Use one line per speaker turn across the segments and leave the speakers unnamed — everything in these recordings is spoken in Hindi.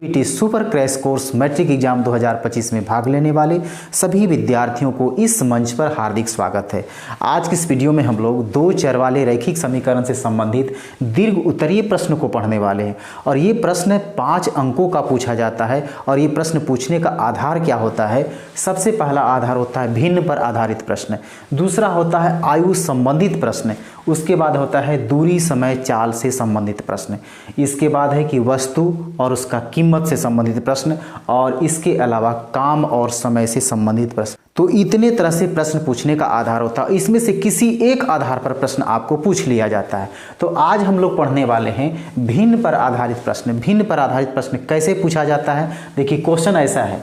PT super crash course matric exam 2025 में भाग लेने वाले सभी विद्यार्थियों को इस मंच पर हार्दिक स्वागत है। आज की इस वीडियो में हम लोग दो चर वाले रैखिक समीकरण से संबंधित दीर्घ उत्तरीय प्रश्न को पढ़ने वाले हैं और ये प्रश्न 5 अंकों का पूछा जाता है। और ये प्रश्न पूछने का आधार क्या होता है? सबसे पहला आधार होता है भिन्न पर आधारित प्रश्न, दूसरा होता है आयु संबंधित प्रश्न, उसके बाद होता है दूरी समय चाल से संबंधित प्रश्न, इसके बाद है कि वस्तु और उसका कीमत से संबंधित प्रश्न, और इसके अलावा काम और समय से संबंधित प्रश्न। तो इतने तरह से प्रश्न पूछने का आधार होता है। इसमें से किसी एक आधार पर प्रश्न आपको पूछ लिया जाता है। तो आज हम लोग पढ़ने वाले हैं भिन्न पर आधारित प्रश्न। भिन्न पर आधारित प्रश्न कैसे पूछा जाता है? देखिए, क्वेश्चन ऐसा है,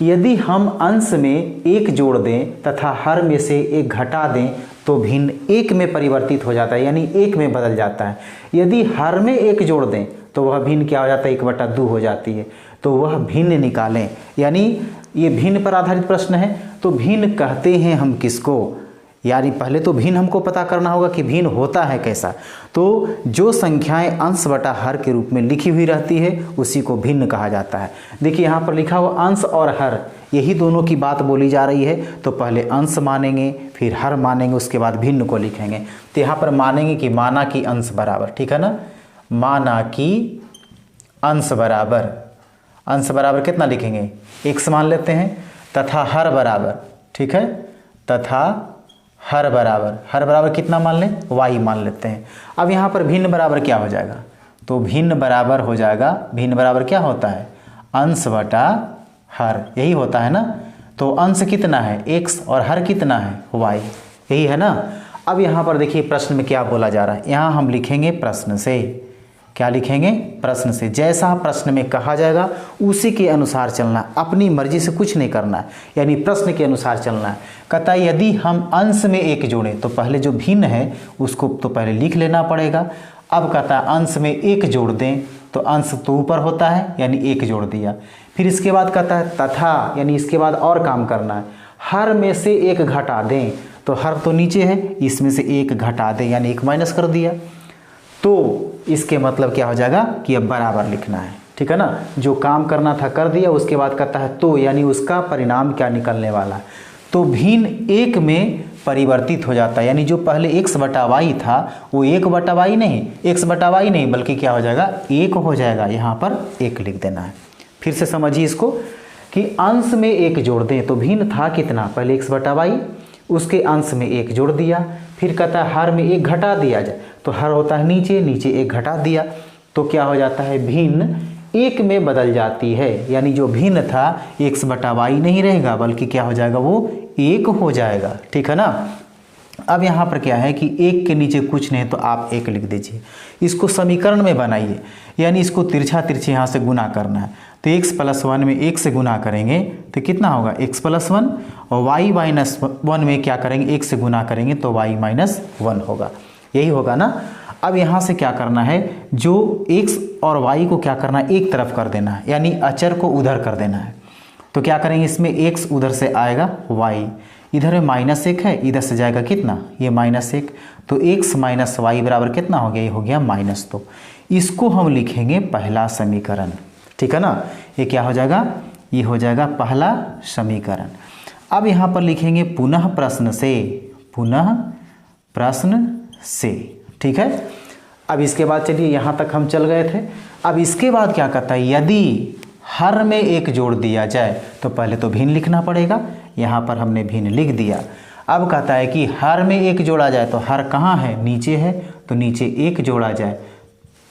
यदि हम अंश में एक जोड़ दें तथा हर में से एक घटा दें तो भिन्न एक में परिवर्तित हो जाता है, यानी एक में बदल जाता है। यदि हर में एक जोड़ दें तो वह भिन्न क्या हो जाता है? 1/2 हो जाती है। तो वह भिन्न निकालें, यानी ये भिन्न पर आधारित प्रश्न है। तो भिन्न कहते हैं हम किसको? यानी पहले तो भिन्न हमको पता करना होगा कि भिन्न होता है कैसा। तो जो संख्याएं अंश बटा हर के रूप में लिखी हुई रहती है उसी को भिन्न कहा जाता है। देखिए, यहाँ पर लिखा हुआ अंश और हर, यही दोनों की बात बोली जा रही है। तो पहले अंश मानेंगे, फिर हर मानेंगे, उसके बाद भिन्न को लिखेंगे। तो यहाँ पर मानेंगे कि माना कि अंश बराबर, ठीक है ना, माना कि अंश बराबर, अंश बराबर कितना लिखेंगे? x मान लेते हैं, तथा हर बराबर, ठीक है, तथा हर बराबर कितना मान लें? y मान लेते हैं। अब यहाँ पर भिन्न बराबर क्या हो जाएगा? तो भिन्न बराबर हो जाएगा, भिन्न बराबर क्या होता है? अंश बटा हर, यही होता है ना। तो अंश कितना है? x और हर कितना है? y, यही है ना। अब यहाँ पर देखिए प्रश्न में क्या बोला जा रहा है। यहाँ हम लिखेंगे प्रश्न से, क्या लिखेंगे? प्रश्न से। जैसा प्रश्न में कहा जाएगा उसी के अनुसार चलना है, अपनी मर्जी से कुछ नहीं करना है, यानी प्रश्न के अनुसार चलना है। कहता है यदि हम अंश में एक जोड़ें, तो पहले जो भिन्न है उसको तो पहले लिख लेना पड़ेगा। अब कहता है अंश में एक जोड़ दें, तो अंश तो ऊपर होता है, यानी एक जोड़ दिया। फिर इसके बाद कहता है तथा, यानी इसके बाद और काम करना है। हर में से एक घटा दें, तो हर तो नीचे है, इसमें से एक घटा दें, यानी एक माइनस कर दिया। तो इसके मतलब क्या हो जाएगा कि अब बराबर लिखना है, ठीक है ना। जो काम करना था कर दिया। उसके बाद कहता है तो, यानी उसका परिणाम क्या निकलने वाला है। तो भिन्न एक में परिवर्तित हो जाता है, यानी जो पहले x बटा वाई था वो 1 बटा वाई नहीं, x बटा वाई नहीं, बल्कि क्या हो जाएगा? 1 हो जाएगा। यहाँ पर 1 लिख देना है। फिर से समझिए इसको कि अंश में एक जोड़ दें, तो भिन्न था कितना? पहले x बटा वाई, उसके अंश में एक जोड़ दिया। फिर कहता है हर में एक घटा दिया जाए, तो हर होता है नीचे, नीचे एक घटा दिया। तो क्या हो जाता है? भिन्न एक में बदल जाती है, यानी जो भिन्न था x बटा वाई नहीं रहेगा, बल्कि क्या हो जाएगा? वो 1 हो जाएगा, ठीक है ना। अब यहाँ पर क्या है कि 1 के नीचे कुछ नहीं, तो आप 1 लिख दीजिए। इसको समीकरण में बनाइए, यानी इसको तिरछा तिरछे यहाँ से गुना करना है। तो x + 1 में 1 से गुना करेंगे तो कितना होगा? x + 1, और y - 1 में क्या करेंगे? 1 से गुना करेंगे तो y - 1 होगा, यही होगा ना। अब यहाँ से क्या करना है? जो x और y को क्या करना है? एक तरफ कर देना है, यानी अचर को उधर कर देना है। तो क्या करेंगे? इसमें x उधर से आएगा, y इधर में -1 है, इधर से जाएगा कितना? ये -1। तो x - y बराबर कितना हो गया? ये हो गया -2। इसको हम लिखेंगे पहला समीकरण, ठीक है ना। ये क्या हो जाएगा? ये हो जाएगा पहला समीकरण। अब यहाँ पर लिखेंगे पुनः प्रश्न से, पुनः प्रश्न से, ठीक है। अब इसके बाद चलिए यहाँ तक हम चल गए थे। अब इसके बाद क्या कहता है? यदि हर में एक जोड़ दिया जाए, तो पहले तो भिन्न लिखना पड़ेगा। यहाँ पर हमने भिन्न लिख दिया। अब कहता है कि हर में एक जोड़ा जाए, तो हर कहाँ है? नीचे है, तो नीचे एक जोड़ा जाए।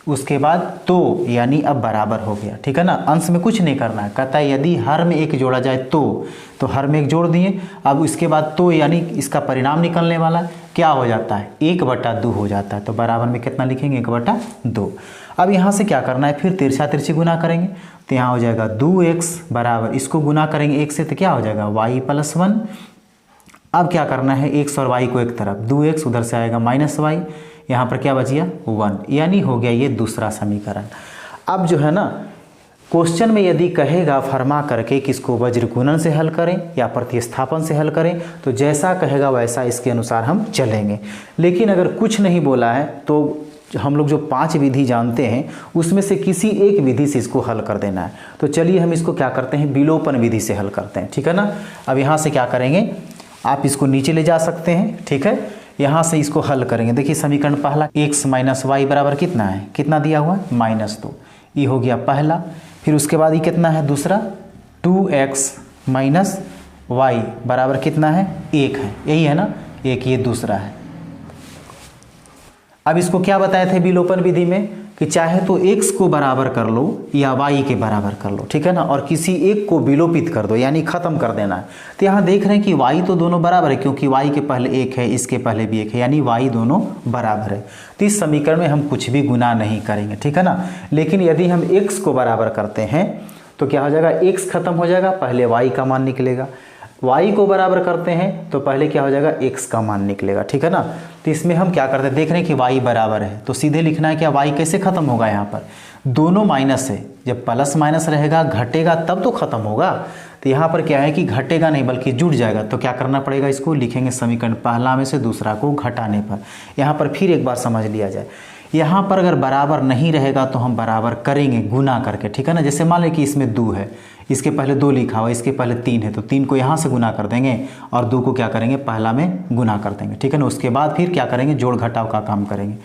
उसके बाद तो, यानी अब बराबर हो गया, ठीक है ना। अंश में कुछ नहीं करना है। कहता है यदि हर में एक जोड़ा जाए तो हर में एक जोड़ दिए। अब इसके बाद तो, यानी इसका परिणाम निकलने वाला क्या हो जाता है? 1/2 हो जाता है। तो बराबर में कितना लिखेंगे? 1/2। अब यहाँ से क्या करना है? फिर तिरछा तिरछी गुना करेंगे, तो यहाँ हो जाएगा 2x बराबर, इसको गुना करेंगे 1 से, तो क्या हो जाएगा? y + 1। अब क्या करना है? x और y को एक तरफ, 2x उधर से आएगा -y, यहाँ पर क्या बच गया? 1, यानी हो गया ये दूसरा समीकरण। अब जो है ना, क्वेश्चन में यदि कहेगा फरमा करके कि इसको वज्र गुणन से हल करें या प्रतिस्थापन से हल करें, तो जैसा कहेगा वैसा इसके अनुसार हम चलेंगे। लेकिन अगर कुछ नहीं बोला है तो हम लोग जो 5 विधि जानते हैं उसमें से किसी एक विधि से इसको हल कर देना है। तो चलिए हम इसको क्या करते हैं, विलोपन विधि से हल करते हैं, ठीक है ना। अब यहाँ से क्या करेंगे, आप इसको नीचे ले जा सकते हैं, ठीक है। यहाँ से इसको हल करेंगे। देखिए समीकरण पहला x माइनस वाई बराबर कितना है, कितना दिया हुआ है -2, ये हो गया पहला। फिर उसके बाद ये कितना है दूसरा, 2x माइनस वाई बराबर कितना है, 1 है, यही है ना, 1, ये दूसरा है। अब इसको क्या बताए थे विलोपन विधि में कि चाहे तो x को बराबर कर लो या y के बराबर कर लो, ठीक है ना, और किसी एक को विलोपित कर दो यानी खत्म कर देना है। तो यहाँ देख रहे हैं कि y तो दोनों बराबर है, क्योंकि y के पहले 1 है, इसके पहले भी 1 है, यानी y दोनों बराबर है। तो इस समीकरण में हम कुछ भी गुना नहीं करेंगे, ठीक है ना। लेकिन यदि हम x को बराबर करते हैं तो क्या हो जाएगा, x खत्म हो जाएगा, पहले y का मान निकलेगा। y को बराबर करते हैं तो पहले क्या हो जाएगा, x का मान निकलेगा, ठीक है ना। तो इसमें हम क्या करते हैं, देख रहे हैं कि y बराबर है तो सीधे लिखना है क्या, y कैसे खत्म होगा, यहाँ पर दोनों माइनस है, जब प्लस माइनस रहेगा घटेगा तब तो खत्म होगा। तो यहाँ पर क्या है कि घटेगा नहीं बल्कि जुड़ जाएगा। तो क्या करना पड़ेगा, इसको लिखेंगे समीकरण पहला में से दूसरा को घटाने पर। यहाँ पर फिर एक बार समझ लिया जाए, यहाँ पर अगर बराबर नहीं रहेगा तो हम बराबर करेंगे गुना करके, ठीक है ना। जैसे मान लें कि इसमें 2 है, इसके पहले 2 लिखा हुआ, इसके पहले 3 है, तो 3 को यहाँ से गुना कर देंगे और 2 को क्या करेंगे, पहला में गुना कर देंगे, ठीक है ना। उसके बाद फिर क्या करेंगे, जोड़ घटाव का काम करेंगे।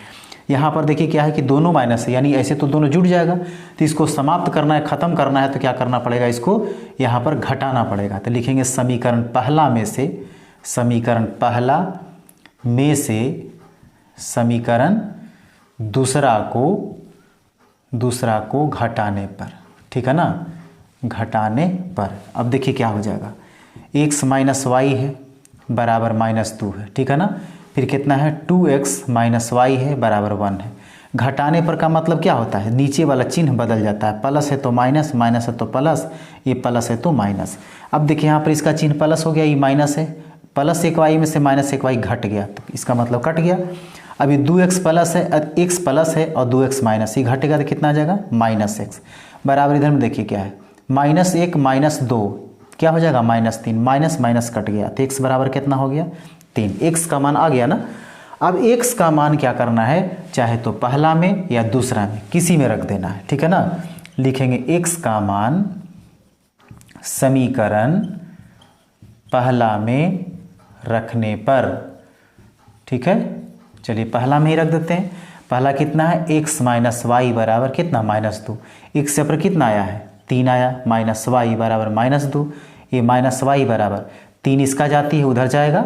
यहाँ पर देखिए क्या है कि दोनों माइनस है, यानी ऐसे तो दोनों जुड़ जाएगा। तो इसको समाप्त करना है, ख़त्म करना है, तो क्या करना पड़ेगा, इसको यहाँ पर घटाना पड़ेगा। तो लिखेंगे समीकरण पहला में से, समीकरण पहला में से समीकरण दूसरा को घटाने पर, ठीक है ना, घटाने पर। अब देखिए क्या हो जाएगा, x माइनस वाई है बराबर -2 है, ठीक है ना। फिर कितना है, 2x माइनस वाई है बराबर 1 है। घटाने पर का मतलब क्या होता है, नीचे वाला चिन्ह बदल जाता है, प्लस है तो माइनस, माइनस है तो प्लस, ये प्लस है तो माइनस। अब देखिए यहाँ पर इसका चिन्ह प्लस हो गया, ये माइनस है, प्लस 1y में से माइनस 1y घट गया, तो इसका मतलब कट गया। अभी 2x प्लस है, x प्लस है और 2x माइनस, ये घटेगा तो कितना आ जाएगा, -x बराबर, इधर में देखिए क्या है, -1 -2 क्या हो जाएगा, -3, माइनस माइनस कट गया, तो x बराबर कितना हो गया, 3। x का मान आ गया ना। अब x का मान क्या करना है, चाहे तो पहला में या दूसरा में, किसी में रख देना है, ठीक है ना। लिखेंगे x का मान समीकरण पहला में रखने पर, ठीक है। चलिए पहला में ही रख देते हैं। पहला कितना है, x माइनस वाई बराबर कितना, -2। x से पर कितना आया है, 3 आया, माइनस वाई बराबर -2, ये माइनस वाई बराबर 3, इसका जाती है उधर जाएगा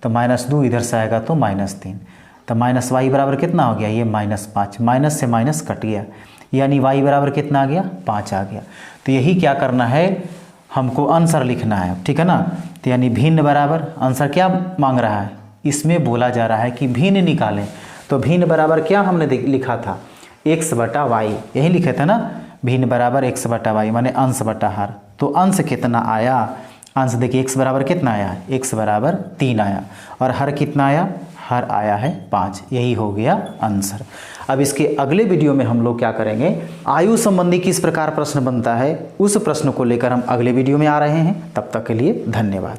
तो -2 इधर से आएगा तो -3, तो माइनस वाई बराबर कितना हो गया, ये -5, माइनस से माइनस कट गया, यानी वाई बराबर कितना आ गया, 5 आ गया। तो यही क्या करना है, हमको आंसर लिखना है, ठीक है ना। तो यानी भिन्न बराबर, आंसर क्या मांग रहा है, इसमें बोला जा रहा है कि भिन्न निकालें। तो भिन्न बराबर क्या हमने लिखा था, x बटा वाई, यही लिखे थे ना, भिन्न बराबर x बटा वाई माने अंश बटा हर। तो अंश कितना आया, अंश देखिए x बराबर कितना आया, x बराबर 3 आया, और हर कितना आया, हर आया है 5, यही हो गया आंसर। अब इसके अगले वीडियो में हम लोग क्या करेंगे, आयु संबंधी किस प्रकार प्रश्न बनता है, उस प्रश्न को लेकर हम अगले वीडियो में आ रहे हैं। तब तक के लिए धन्यवाद।